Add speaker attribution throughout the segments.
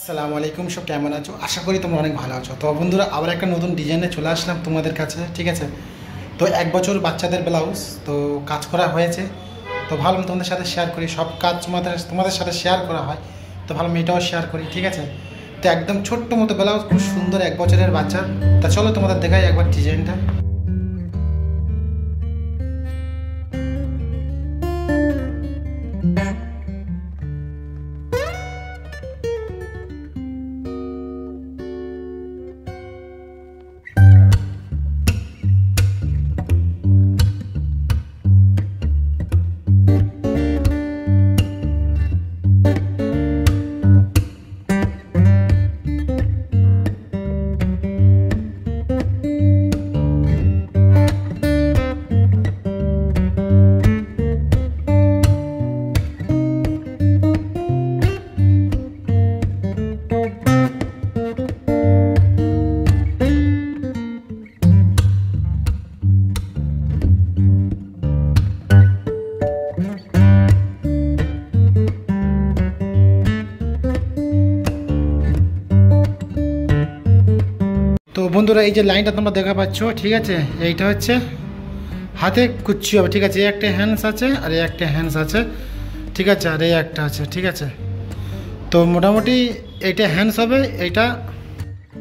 Speaker 1: আসসালামু আলাইকুম, সব কেমন আছো? আশা করি তোমরা অনেক ভালো আছো। তো বন্ধুরা, আবার একটা নতুন ডিজাইনে চলে আসলাম তোমাদের কাছে, ঠিক আছে? তো 1 বছর বাচ্চাদের ব্লাউজ তো কাজ করা হয়েছে। তো ভাবলাম তোমাদের সাথে শেয়ার করি, সব কাজ তোমাদের সাথে শেয়ার করা হয়, তো ভাবলাম এটাও শেয়ার করি, ঠিক আছে? তো একদম ছোট্ট মতো ব্লাউজ, খুব সুন্দর 1 বছরের বাচ্চার। তা চলো তোমাদের দেখাই একবার ডিজাইনটা। তো বন্ধুরা, এই যে লাইনটা তোমরা দেখা পাচ্ছ, ঠিক আছে? এইটা হচ্ছে হাতে কুচ্ছি হবে, ঠিক আছে? এই একটা হ্যান্ডস আছে আর এই একটা হ্যান্ডস আছে, ঠিক আছে? আর এই একটা আছে, ঠিক আছে? তো মোটামুটি এইটা হ্যান্ডস হবে এইটা।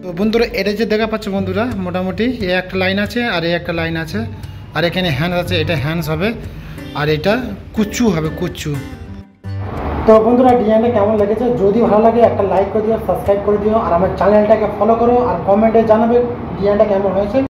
Speaker 1: তো বন্ধুরা, এটা যে দেখা পাচ্ছ বন্ধুরা, মোটামুটি এই একটা লাইন আছে আর এই একটা লাইন আছে, আর এখানে হ্যান্ডস আছে, এটা হ্যান্ডস হবে, আর এটা কুচ্চু হবে, কুচ্চু। তো বন্ধুরা, ডিজাইনটা কেমন লেগেছে? যদি ভালো লাগে একটা লাইক করে দিও, সাবস্ক্রাইব করে দিও, আর আমার চ্যানেলটাকে ফলো করো, আর কমেন্টে জানাবে ডিজাইনটা কেমন হয়েছে।